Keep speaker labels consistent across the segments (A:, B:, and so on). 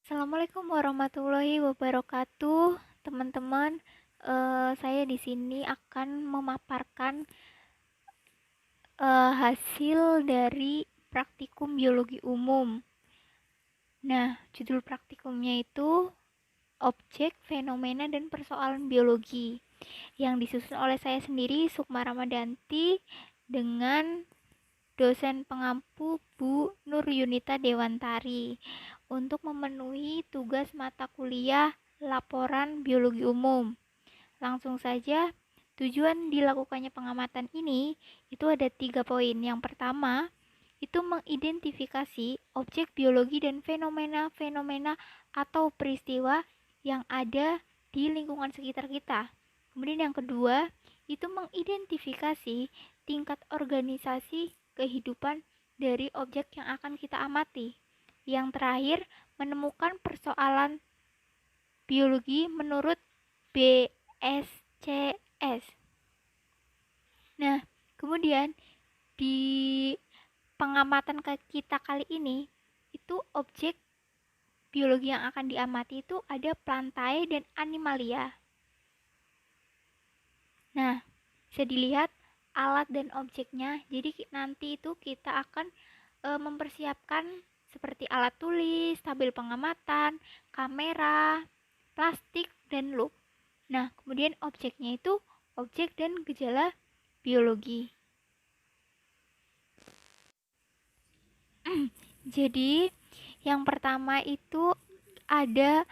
A: Assalamualaikum warahmatullahi wabarakatuh, teman-teman. Saya di sini akan memaparkan hasil dari praktikum biologi umum. Nah, judul praktikumnya itu Objek, Fenomena, dan Persoalan Biologi yang disusun oleh saya sendiri, Sukma Ramadanti, dengan dosen pengampu Bu Nur Yunita Dewantari untuk memenuhi tugas mata kuliah laporan biologi umum. Langsung saja, tujuan dilakukannya pengamatan ini itu ada 3 poin. Yang pertama, itu mengidentifikasi objek biologi dan fenomena-fenomena atau peristiwa yang ada di lingkungan sekitar kita. Kemudian yang kedua, itu mengidentifikasi tingkat organisasi kehidupan dari objek yang akan kita amati. Yang terakhir, menemukan persoalan biologi menurut BSCS. Nah, kemudian di pengamatan kita kali ini, itu objek biologi yang akan diamati itu ada plantae dan animalia. Nah, bisa dilihat alat dan objeknya. Jadi nanti itu kita akan mempersiapkan seperti alat tulis, tabel pengamatan, kamera, plastik, dan loop. Nah, kemudian objeknya itu objek dan gejala biologi. Jadi, yang pertama itu ada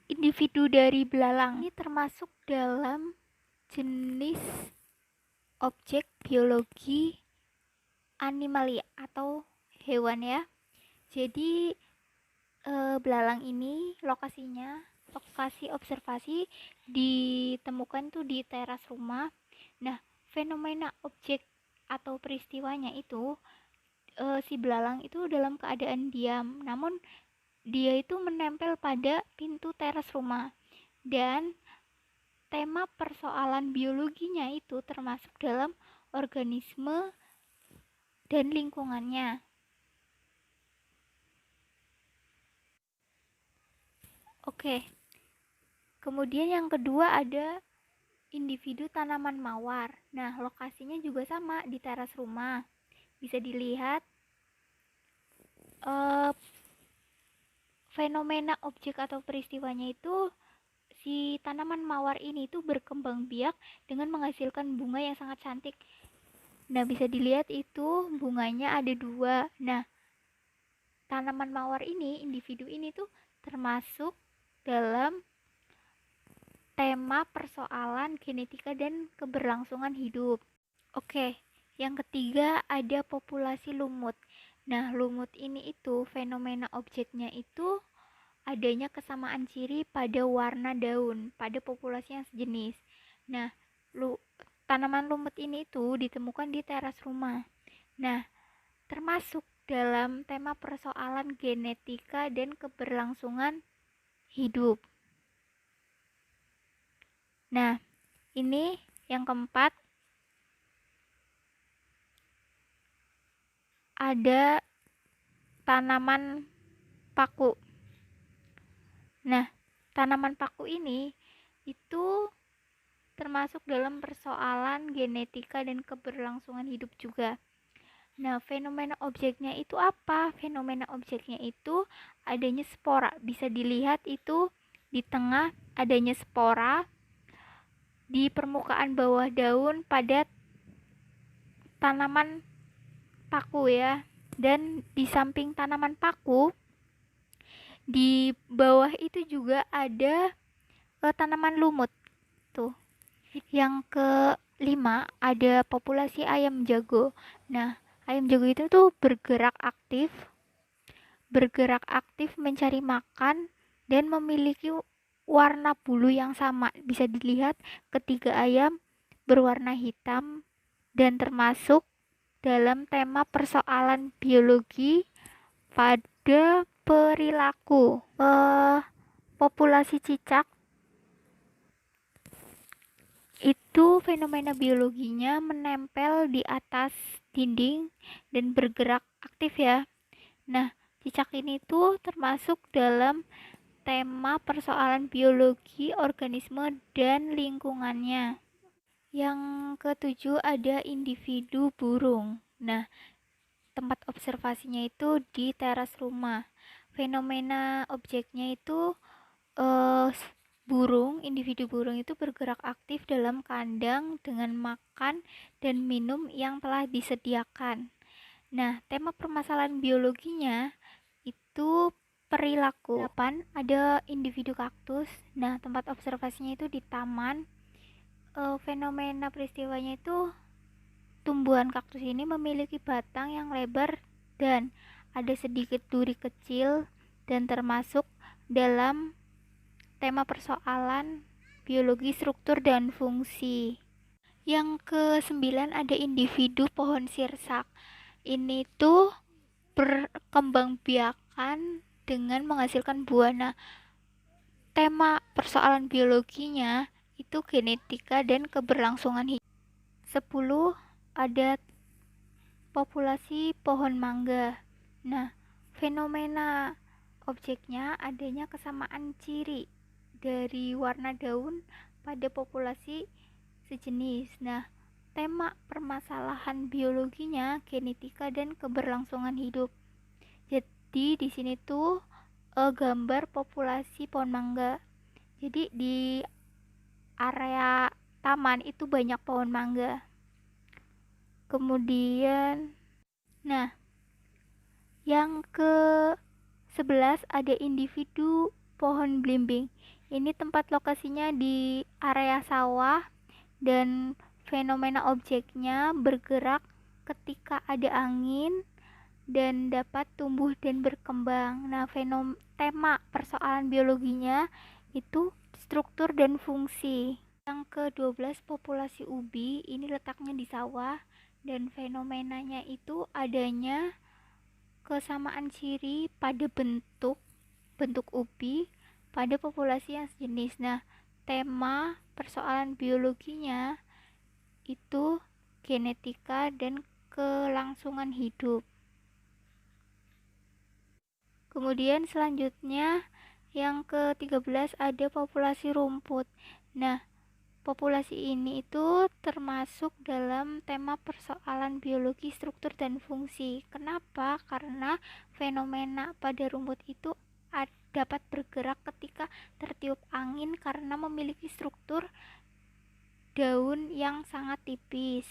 A: individu dari belalang. Ini termasuk dalam jenis objek biologi animalia atau hewan ya. Jadi belalang ini lokasi observasi ditemukan tuh di teras rumah. Nah, fenomena objek atau peristiwanya itu si belalang itu dalam keadaan diam, namun dia itu menempel pada pintu teras rumah. Dan tema persoalan biologinya itu termasuk dalam organisme dan lingkungannya. Oke. Kemudian yang kedua ada individu tanaman mawar. Nah, lokasinya juga sama di teras rumah. Bisa dilihat fenomena objek atau peristiwanya itu si tanaman mawar ini tuh berkembang biak dengan menghasilkan bunga yang sangat cantik. Nah, bisa dilihat itu bunganya ada 2. Nah, tanaman mawar ini, individu ini tuh termasuk dalam tema persoalan genetika dan keberlangsungan hidup. Oke, yang ketiga ada populasi lumut. Nah, lumut ini itu fenomena objeknya itu adanya kesamaan ciri pada warna daun pada populasi yang sejenis. Nah, tanaman lumut ini itu ditemukan di teras rumah. Nah, termasuk dalam tema persoalan genetika dan keberlangsungan hidup. Nah, ini yang keempat ada tanaman paku. Nah, tanaman paku ini itu termasuk dalam persoalan genetika dan keberlangsungan hidup juga. Nah, fenomena objeknya itu apa? Fenomena objeknya itu adanya spora. Bisa dilihat itu di tengah adanya spora di permukaan bawah daun pada tanaman paku ya. Dan di samping tanaman paku, di bawah itu juga ada tanaman lumut. Tuh. Yang kelima ada populasi ayam jago. Nah, ayam jago itu tuh bergerak aktif mencari makan dan memiliki warna bulu yang sama. Bisa dilihat ketiga ayam berwarna hitam dan termasuk dalam tema persoalan biologi pada perilaku. Populasi cicak itu fenomena biologinya menempel di atas dinding dan bergerak aktif ya. Nah, Cicak ini tuh termasuk dalam tema persoalan biologi organisme dan lingkungannya. Yang ketujuh ada individu burung. Nah, tempat observasinya itu di teras rumah. Fenomena objeknya itu eh, individu burung itu bergerak aktif dalam kandang dengan makan dan minum yang telah disediakan. Nah, tema permasalahan biologinya itu perilaku. 8 ada individu kaktus. Nah, tempat observasinya itu di taman. Fenomena peristiwanya itu tumbuhan kaktus ini memiliki batang yang lebar dan ada sedikit duri kecil dan termasuk dalam tema persoalan biologi struktur dan fungsi. Yang ke-9 ada individu pohon sirsak. Ini tuh berkembangbiakan dengan menghasilkan buah. Nah, tema persoalan biologinya itu genetika dan keberlangsungan hidup. 10 ada populasi pohon mangga. Nah, fenomena objeknya adanya kesamaan ciri dari warna daun pada populasi sejenis. Nah, tema permasalahan biologinya genetika dan keberlangsungan hidup. Jadi di sini tuh gambar populasi pohon mangga. Jadi di area taman itu banyak pohon mangga. Kemudian, nah, yang ke-11 ada individu pohon belimbing. Ini tempat lokasinya di area sawah dan fenomena objeknya bergerak ketika ada angin dan dapat tumbuh dan berkembang. Nah, tema persoalan biologinya itu struktur dan fungsi. Yang ke-12 populasi ubi, ini letaknya di sawah dan fenomenanya itu adanya kesamaan ciri pada bentuk ubi pada populasi yang sejenis. Nah, tema persoalan biologinya itu genetika dan kelangsungan hidup. Kemudian selanjutnya yang ke-13 ada populasi rumput. Nah, populasi ini itu termasuk dalam tema persoalan biologi struktur dan fungsi. Kenapa? Karena fenomena pada rumput itu dapat bergerak ketika tertiup angin karena memiliki struktur daun yang sangat tipis.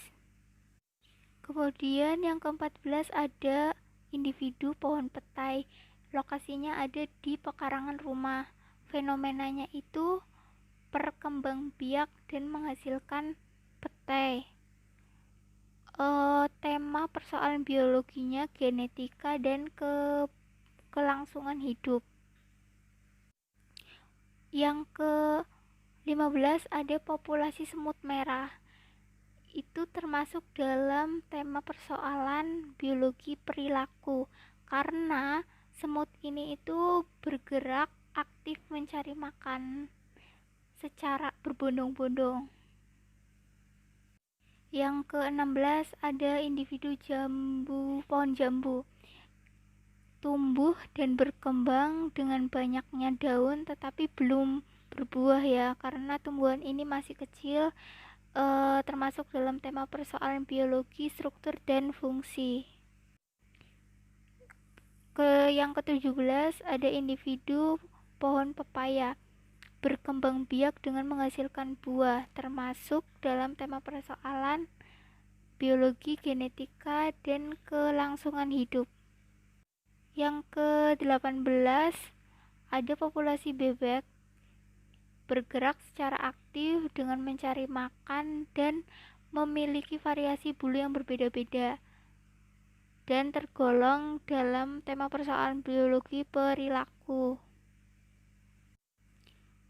A: Kemudian yang ke-14 ada individu pohon petai. Lokasinya ada di pekarangan rumah. Fenomenanya itu perkembangbiak dan menghasilkan petai. Tema persoalan biologinya genetika dan kelangsungan hidup. Yang ke-15 ada populasi semut merah. Itu termasuk dalam tema persoalan biologi perilaku karena semut ini itu bergerak aktif mencari makan secara berbondong-bondong. Yang ke-16 ada individu pohon jambu. Tumbuh dan berkembang dengan banyaknya daun tetapi belum berbuah ya, karena tumbuhan ini masih kecil, termasuk dalam tema persoalan biologi, struktur, dan fungsi. Yang ke-17 ada individu pohon pepaya berkembang biak dengan menghasilkan buah, termasuk dalam tema persoalan biologi, genetika, dan kelangsungan hidup. Yang ke-18 ada populasi bebek bergerak secara aktif dengan mencari makan dan memiliki variasi bulu yang berbeda-beda dan tergolong dalam tema persoalan biologi perilaku.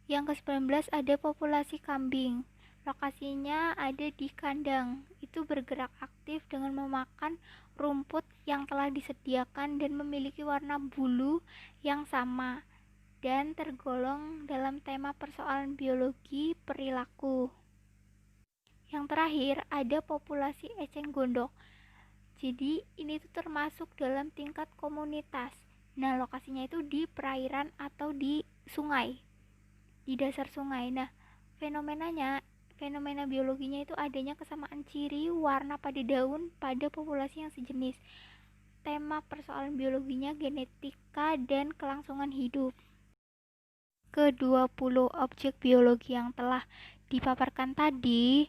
A: Yang ke-19 ada populasi kambing. Lokasinya ada di kandang. Itu bergerak aktif dengan memakan rumput yang telah disediakan dan memiliki warna bulu yang sama dan tergolong dalam tema persoalan biologi perilaku. Yang terakhir ada populasi eceng gondok. Jadi ini tuh termasuk dalam tingkat komunitas. Nah, lokasinya itu di perairan atau di sungai, di dasar sungai. Nah, fenomena biologinya itu adanya kesamaan ciri warna pada daun pada populasi yang sejenis. Tema persoalan biologinya genetika dan kelangsungan hidup. Ke-20 objek biologi yang telah dipaparkan tadi,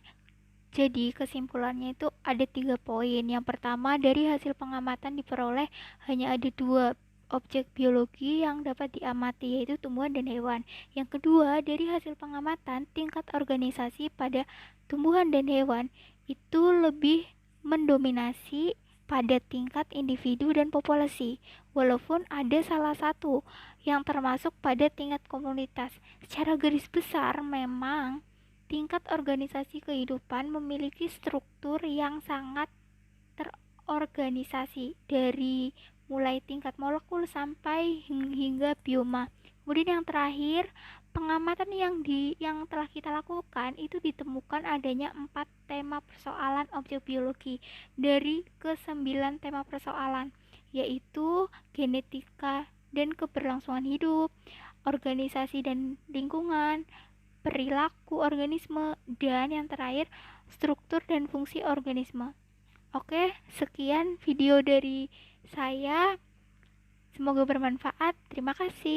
A: jadi kesimpulannya itu ada 3 poin. Yang pertama, dari hasil pengamatan diperoleh hanya ada 2 objek biologi yang dapat diamati, yaitu tumbuhan dan hewan. Yang kedua, dari hasil pengamatan tingkat organisasi pada tumbuhan dan hewan itu lebih mendominasi pada tingkat individu dan populasi, walaupun ada salah satu yang termasuk pada tingkat komunitas. Secara garis besar, memang tingkat organisasi kehidupan memiliki struktur yang sangat terorganisasi dari mulai tingkat molekul sampai hingga bioma. Kemudian yang terakhir, pengamatan yang telah kita lakukan itu ditemukan adanya 4 tema persoalan objek biologi dari ke-9 tema persoalan, yaitu genetika dan keberlangsungan hidup, organisasi dan lingkungan, perilaku organisme, dan yang terakhir struktur dan fungsi organisme. Oke, sekian video dari saya. Semoga bermanfaat. Terima kasih.